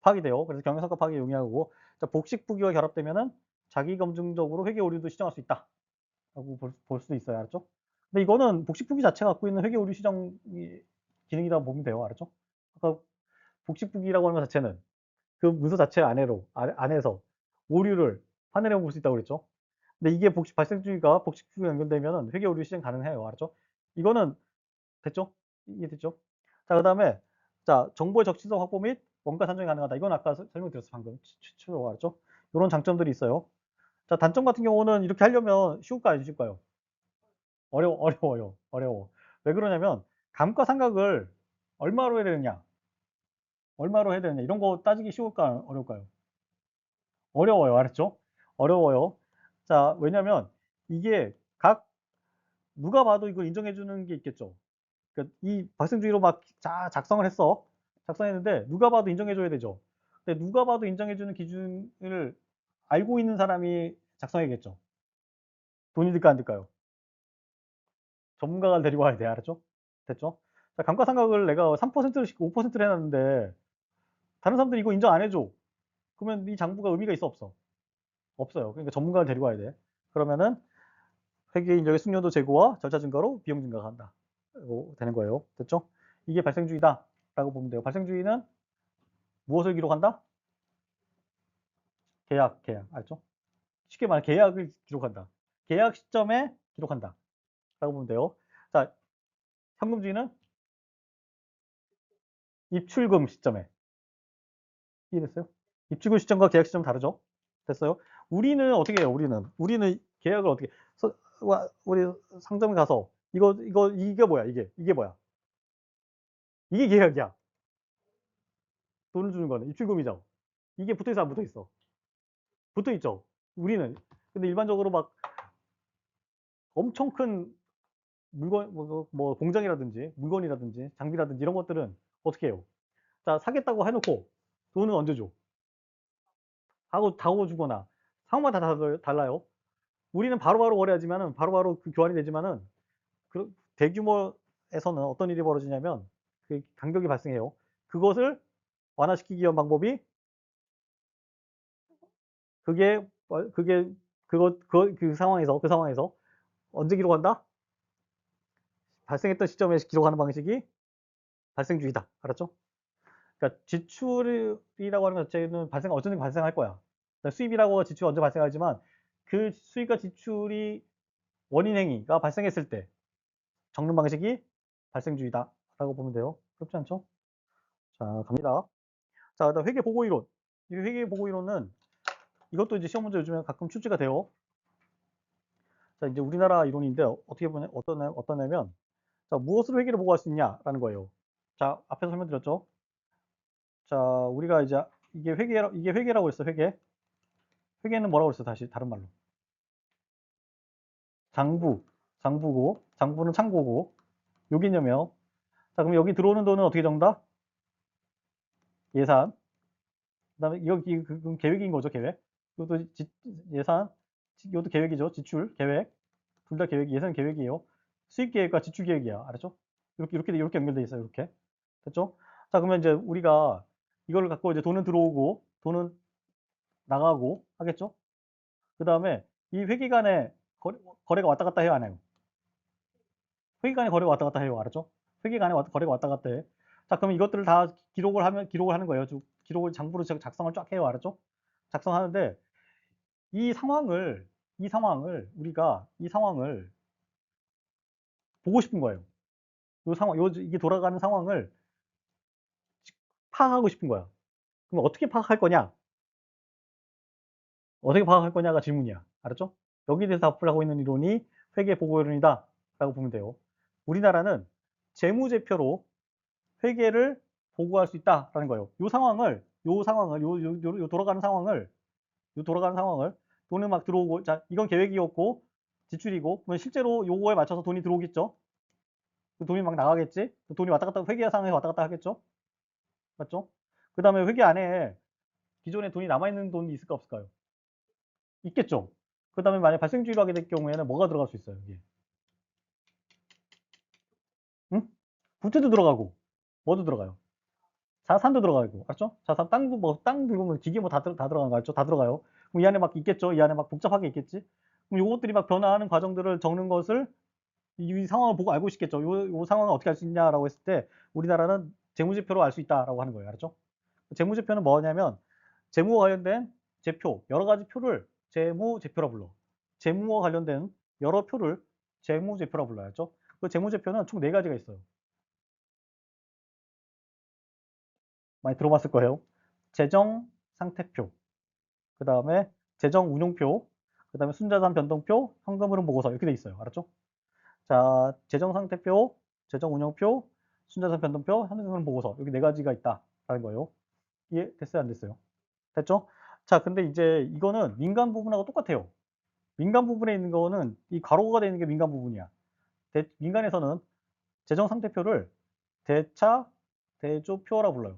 Speaker 1: 파악이 돼요. 그래서 경영성과 파악이 용이하고 자, 복식부기와 결합되면은 자기 검증적으로 회계 오류도 시정할 수 있다라고 볼 수 있어요. 알았죠? 근데 이거는 복식부기 자체가 갖고 있는 회계 오류 시정 기능이라고 보면 돼요. 알았죠? 아까 복식부기라고 하는 것 자체는 그 문서 자체 안에서 오류를 판단해 볼 수 있다고 그랬죠. 근데 이게 발생주의가 복식주의가 연결되면 회계 오류 시정 가능해요. 알았죠? 이거는 됐죠? 이해됐죠? 자, 그다음에 자, 정보의 적시성 확보 및 원가 산정이 가능하다. 이건 아까 설명드렸어 방금 추가로 알았죠? 이런 장점들이 있어요. 자, 단점 같은 경우는 이렇게 하려면 쉬울까요, 안 쉬울까요? 어려워. 왜 그러냐면 감가상각을 얼마로 해야 되느냐, 얼마로 해야 되느냐 이런 거 따지기 쉬울까요, 어려울까요? 어려워요, 알았죠? 어려워요. 자, 왜냐면 이게 각 누가 봐도 이걸 인정해 주는 게 있겠죠. 그러니까 이 발생주의로 막 작성을 했어. 작성했는데 누가 봐도 인정해 줘야 되죠. 근데 누가 봐도 인정해 주는 기준을 알고 있는 사람이 작성해야겠죠. 돈이 들까 안 들까요? 전문가가 데리고 와야 돼. 알았죠? 됐죠? 자, 감가상각을 내가 3%씩 5%를 해놨는데 다른 사람들이 이거 인정 안 해줘. 그러면 이 장부가 의미가 있어 없어? 없어요. 그러니까 전문가를 데리고 와야 돼. 그러면은 회계 인정의 숙련도 제고와 절차 증가로 비용 증가가 한다. 되는 거예요. 됐죠? 이게 발생주의다라고 보면 돼요. 발생주의는 무엇을 기록한다? 계약. 알죠? 쉽게 말해 계약을 기록한다. 계약 시점에 기록한다. 라고 보면 돼요. 자, 현금주의는 입출금 시점에. 이해됐어요? 입출금 시점과 계약 시점 다르죠? 됐어요? 우리는 어떻게 해요? 우리는 계약을 어떻게 우리 상점에 가서 이게 뭐야? 이게 뭐야? 이게 계약이야. 돈을 주는 거는 입출금이죠. 이게 붙어 있어 안 붙어 있어? 붙어 있죠. 우리는 근데 일반적으로 막 엄청 큰 물건 뭐 공장이라든지 물건이라든지 장비라든지 이런 것들은 어떻게 해요? 자, 사겠다고 해놓고 돈은 언제 줘? 하고 주거나 상황마다 다 달라요. 우리는 바로바로 거래하지만은 바로바로 그 교환이 되지만은 그 대규모에서는 어떤 일이 벌어지냐면 그 간격이 발생해요. 그것을 완화시키기 위한 방법이 그게 그게 그 상황에서 언제 기록한다? 발생했던 시점에 기록하는 방식이 발생주의다. 알았죠? 그러니까 지출이라고 하는 것 자체는 언제든 발생할 거야. 그러니까 수입이라고 지출이 언제 발생하지만 그 수입과 지출이 원인 행위가 발생했을 때 적는 방식이 발생주의다라고 보면 돼요. 그렇지 않죠? 자, 갑니다. 자, 그다음 회계 보고 이론. 이 회계 보고 이론은 이것도 이제 시험 문제 요즘에 가끔 출제가 돼요. 자, 이제 우리나라 이론인데 어떻게 보면 어떠냐면 자, 무엇으로 회계를 보고할 수 있냐라는 거예요. 자, 앞에서 설명드렸죠. 자, 우리가 이제 이게 회계라고 했어. 회계는 뭐라고 그랬어? 다시 다른 말로. 장부. 장부는 창고고. 요 개념이요. 자, 그럼 여기 들어오는 돈은 어떻게 적는다? 예산. 그다음에 그럼 계획인 거죠, 계획. 이것도 예산. 이것도 계획이죠. 지출, 계획. 둘 다 예산 계획이에요. 수입 계획과 지출 계획이야. 알았죠? 이렇게 연결돼 있어요. 이렇게. 됐죠? 자, 그러면 이제 우리가 이걸 갖고 이제 돈은 들어오고 돈은 나가고 하겠죠? 그다음에 이 회계간에 거래가 왔다 갔다 해요, 안 해요? 회계간에 거래가 왔다 갔다 해요. 알았죠? 회계간에 거래가 왔다 갔다 해. 자, 그럼 이것들을 다 기록을 하는 거예요. 기록을 장부로 작성을 쫙 해요. 알았죠? 작성하는데 이 상황을 이 상황을 보고 싶은 거예요. 이게 돌아가는 상황을 파악하고 싶은 거야. 그럼 어떻게 파악할 거냐? 어떻게 파악할 거냐가 질문이야. 알았죠? 여기에 대해서 답을 하고 있는 이론이 회계 보고 이론이다. 라고 보면 돼요. 우리나라는 재무제표로 회계를 보고할 수 있다라는 거예요. 요 돌아가는 상황을 돈은 막 들어오고 자, 이건 계획이었고 지출이고, 그러면 실제로 요거에 맞춰서 돈이 들어오겠죠? 그 돈이 막 나가겠지? 그 돈이 왔다 갔다, 회계 상황에서 왔다 갔다 하겠죠? 맞죠? 그 다음에 회계 안에 기존에 돈이 남아있는 돈이 있을까 없을까요? 있겠죠? 그 다음에 만약 발생주의로 하게 될 경우에는 뭐가 들어갈 수 있어요? 이게. 응? 부채도 들어가고, 뭐도 들어가요? 자산도 들어가고, 알았죠? 자산, 땅도 뭐, 땅 들고 뭐, 기계 뭐 다 들어가는 거 알죠? 다 들어가요. 그럼 이 안에 막 있겠죠? 이 안에 막 복잡하게 있겠지? 그럼 요것들이 막 변화하는 과정들을 적는 것을 이 상황을 보고 알고 싶겠죠. 요 상황을 어떻게 알 수 있냐라고 했을 때 우리나라는 재무제표로 알 수 있다라고 하는 거예요. 알았죠? 재무제표는 뭐냐면 재무와 관련된 제표, 여러 가지 표를 재무제표라 불러. 재무와 관련된 여러 표를 재무제표라 불러요. 알죠? 그 재무제표는 총 4가지가 있어요. 많이 들어봤을 거예요. 재정 상태표, 그 다음에 재정 운용표, 그 다음에 순자산 변동표, 현금 흐름 보고서 이렇게 돼 있어요. 알았죠? 자, 재정 상태표, 재정 운영표, 순자산 변동표, 현금 흐름 보고서 여기 4가지가 있다라는 거예요. 이해 됐어요? 안 됐어요? 됐죠? 자, 근데 이제 이거는 민간 부분하고 똑같아요. 민간 부분에 있는 거는 이 가로가 되는 게 민간 부분이야. 민간에서는 재정 상태표를 대차 대조표라 불러요.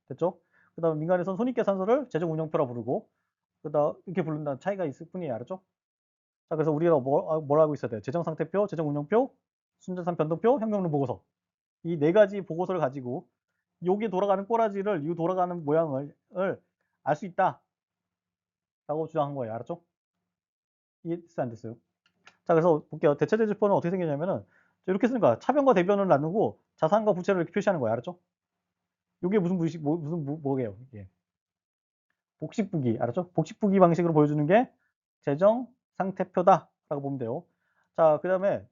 Speaker 1: 됐죠? 그 다음에 민간에서는 손익계산서를 재정 운영표라 부르고 그다음 이렇게 부른다는 차이가 있을 뿐이에요. 알았죠? 자, 그래서 우리가 뭘 알고 있어야 돼요? 재정 상태표, 재정 운영표, 순자산 변동표, 현금 흐름 보고서. 이 4가지 보고서를 가지고 여기 돌아가는 꼬라지를 이 돌아가는 모양을 알 수 있다라고 주장한 거예요. 알았죠? 이해됐어요? 안 됐어요? 자, 그래서 볼게요. 대체대조표는 어떻게 생겼냐면은 이렇게 쓰는 거야. 차변과 대변을 나누고 자산과 부채를 이렇게 표시하는 거야. 알았죠? 이게 무슨 무식 무슨 뭐게요? 이게 복식부기. 알았죠? 복식부기 방식으로 보여주는 게 재정 상태표다라고 보면 돼요. 자, 그다음에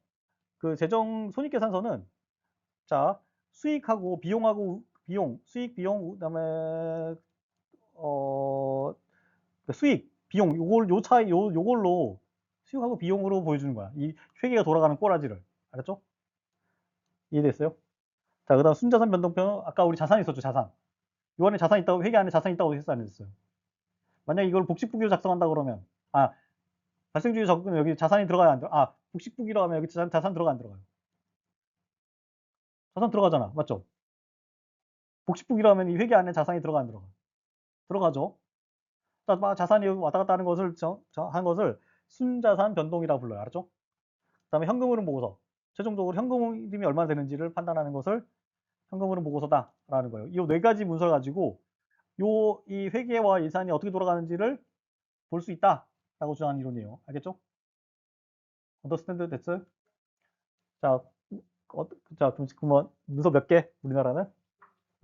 Speaker 1: 그 재정 손익계산서는 자, 수익하고 비용하고 비용, 수익 비용 그다음에 그 수익, 비용 요 차이 요걸로 수익하고 비용으로 보여주는 거야. 이 회계가 돌아가는 꼬라지를. 알았죠? 이해됐어요? 자, 그다음 순자산 변동표는 아까 우리 자산 있었죠, 자산. 요 안에 자산 있다고 회계 안에 자산 있다고 했어 안 했어요? 만약 이걸 복식부기로 작성한다 그러면 발생주의 적으면 여기 자산이 들어가야 안 들어. 복식부기로 하면 여기 자산 들어가 안 들어가요? 자산 들어가잖아. 맞죠? 복식부기로 하면 이 회계 안에 자산이 들어가 안 들어가? 들어가죠. 자산이 왔다 갔다 하는 것을 한 것을 순자산 변동이라고 불러요. 알았죠? 그다음에 현금 흐름 보고서. 최종적으로 현금 흐름이 얼마나 되는지를 판단하는 것을 현금 흐름 보고서다라는 거예요. 이 4가지 문서를 가지고 이 회계와 예산이 어떻게 돌아가는지를 볼 수 있다라고 주장하는 이론이에요. 알겠죠? 언더스탠드 됐어요? 자, 자, 그럼 문서 몇 개? 우리나라는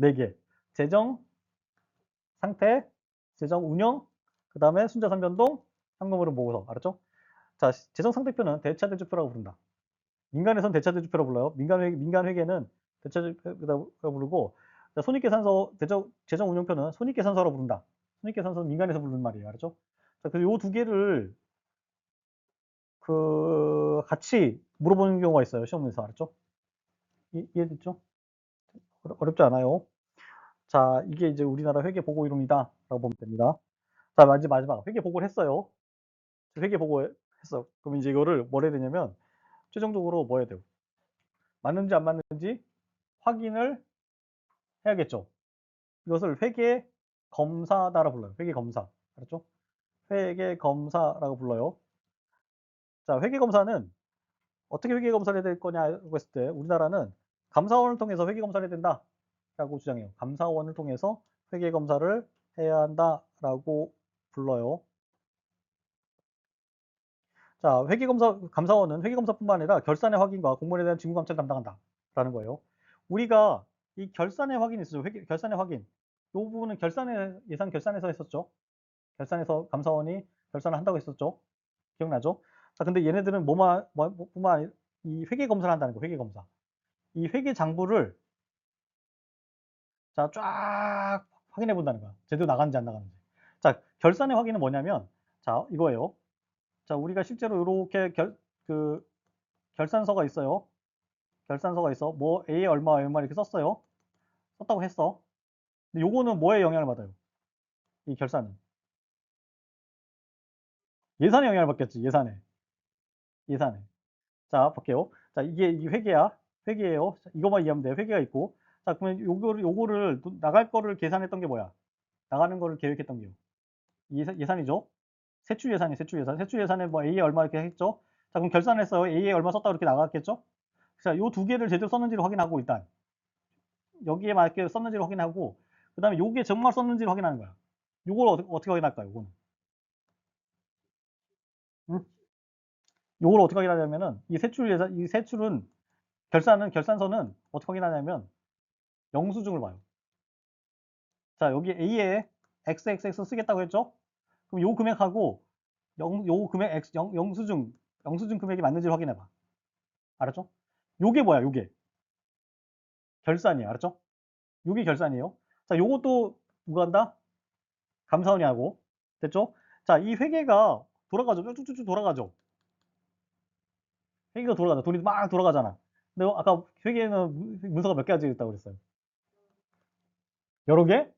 Speaker 1: 4개. 재정 상태, 재정 운영, 그 다음에 순자산 변동, 현금 흐름 보고서. 알았죠? 자, 재정 상태표는 대차대조표라고 부른다. 민간에서는 대차대조표라고 불러요. 민간 회계는 대차대조표라고 부르고, 손익계산서, 재정 운영표는 손익계산서라고 부른다. 손익계산서는 민간에서 부르는 말이에요. 알았죠? 자, 그래서 요 2개를 같이 물어보는 경우가 있어요. 시험에서. 알았죠? 이해됐죠? 어렵지 않아요. 자, 이게 이제 우리나라 회계 보고 이론이다라고 보면 됩니다. 자, 마지막 회계 보고를 했어요. 회계 보고 했어. 그럼 이제 이거를 뭘 해야 되냐면 최종적으로 뭐 해야 돼요? 맞는지 안 맞는지 확인을 해야겠죠. 이것을 회계 검사다라 불러요. 회계 검사. 알았죠? 회계 검사라고 불러요. 자, 회계 검사는 어떻게 회계 검사를 해야 될 거냐고 했을 때 우리나라는 감사원을 통해서 회계 검사를 해야 된다라고 주장해요. 감사원을 통해서 회계 검사를 해야 한다라고 불러요. 자, 감사원은 회계검사뿐만 아니라 결산의 확인과 공모에 대한 직무 감찰을 담당한다라는 거예요. 우리가 이 결산의 확인이 있었죠. 결산의 확인. 이 부분은 예산 결산에서 했었죠. 결산에서 감사원이 결산을 한다고 했었죠. 기억나죠? 자, 근데 얘네들은 뿐만 아니라 이 회계 검사를 한다는 거예요. 회계 검사. 이 회계 장부를 자, 쫙 확인해 본다는 거야. 제대로 나가는지 안 나가는지. 자, 결산의 확인은 뭐냐면 자, 이거예요. 자, 우리가 실제로 이렇게 결산서가 있어요. 결산서가 있어. 뭐 A 얼마 얼마 이렇게 썼어요. 썼다고 했어. 근데 요거는 뭐에 영향을 받아요? 이 결산은 예산에 영향을 받겠지. 예산에. 예산을. 자, 볼게요. 자, 이 회계야. 회계예요. 자, 이거만 이해하면 돼요. 회계가 있고. 자, 그러면 요거를 나갈 거를 계산했던 게 뭐야? 나가는 거를 계획했던 게요. 예산이죠. 세출 예산이 세출 예산. 세출 예산에 뭐 A에 얼마 이렇게 했죠. 자, 그럼 결산했어요. A에 얼마 썼다 이렇게 나갔겠죠. 자, 요 두 개를 제대로 썼는지를 확인하고 일단 여기에 맞게 썼는지를 확인하고 그다음에 요게 정말 썼는지를 확인하는 거야. 요걸 어떻게 확인할까요? 요거는. 응? 요걸 어떻게 확인하냐면은 이 세출 예산 이 세출은 결산서는 어떻게 확인하냐면 영수증을 봐요. 자, 여기 A에 XXX 쓰겠다고 했죠? 그럼 요 금액하고 요 금액 영수증 금액이 맞는지를 확인해 봐. 알았죠? 요게 뭐야? 요게 결산이야. 알았죠? 요게 결산이에요. 자, 요것도 누가 한다? 감사원이 하고. 됐죠? 자, 이 회계가 돌아가죠. 쭉쭉쭉 돌아가죠. 회계가 돌아가죠. 돈이 막 돌아가잖아. 근데 아까 회계는 문서가 몇 가지 있다고 그랬어요? 여러 개?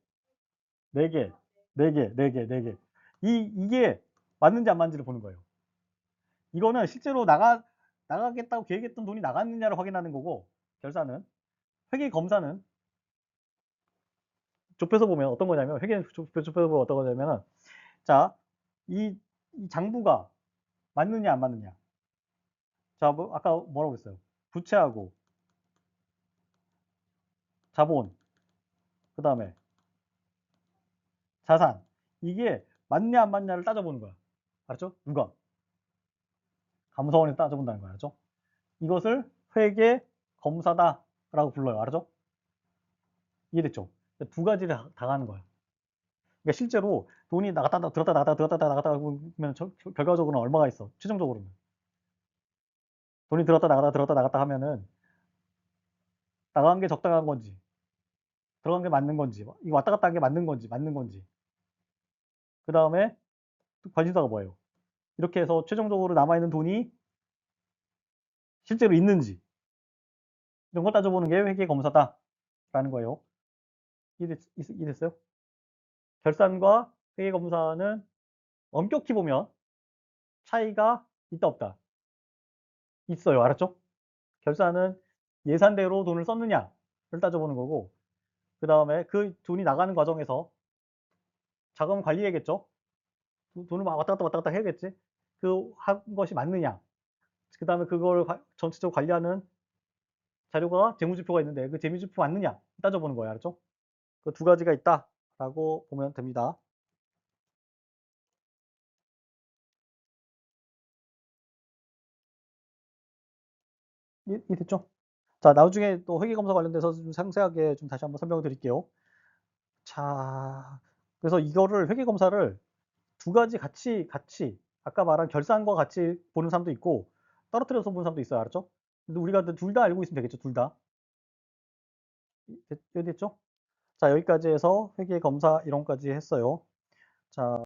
Speaker 1: 네 개, 네 개, 네 개, 네 개. 이게 맞는지 안 맞는지를 보는 거예요. 이거는 실제로 나가겠다고 계획했던 돈이 나갔느냐를 확인하는 거고, 결산은. 회계 검사는 좁혀서 보면 어떤 거냐면, 회계는 좁혀서 보면 어떤 거냐면은, 자, 이 장부가 맞느냐, 안 맞느냐. 자, 뭐, 아까 뭐라고 그랬어요? 부채하고, 자본, 그 다음에 자산. 이게 맞냐, 안 맞냐를 따져보는 거야. 알았죠? 누가? 감사원이 따져본다는 거야. 알았죠? 이것을 회계 검사다라고 불러요. 알았죠? 이해됐죠? 두 가지를 다 가는 거야. 그러니까 실제로 돈이 나갔다 들었다 나갔다 들었다 나갔다 하면 결과적으로는 얼마가 있어? 최종적으로는 돈이 들었다 나갔다 하면은 나간 게 적당한 건지 들어간 게 맞는 건지 이거 왔다 갔다 한 게 맞는 건지 그 다음에 관심사가 뭐예요? 이렇게 해서 최종적으로 남아있는 돈이 실제로 있는지 이런 걸 따져보는 게 회계검사다라는 거예요. 이해됐어요? 결산과 회계검사는 엄격히 보면 차이가 있다 없다 있어요. 알았죠? 결산은 예산대로 돈을 썼느냐를 따져보는 거고 그 다음에 그 돈이 나가는 과정에서 자금 관리해야겠죠. 돈을 막 왔다 갔다 해야겠지. 그 한 것이 맞느냐. 그 다음에 그걸 전체적으로 관리하는 자료가 재무지표가 있는데 그 재무지표 맞느냐 따져보는 거예요. 알았죠? 그 두 가지가 있다라고 보면 됩니다. 이해됐죠? 자, 나중에 또 회계검사 관련돼서 좀 상세하게 좀 다시 한번 설명을 드릴게요. 자, 그래서 이거를 회계검사를 두 가지 같이 아까 말한 결산과 같이 보는 사람도 있고 떨어뜨려서 보는 사람도 있어요. 알았죠? 근데 우리가 둘 다 알고 있으면 되겠죠. 둘 다. 이해됐죠? 자, 여기까지 해서 회계 검사 이론까지 했어요. 자,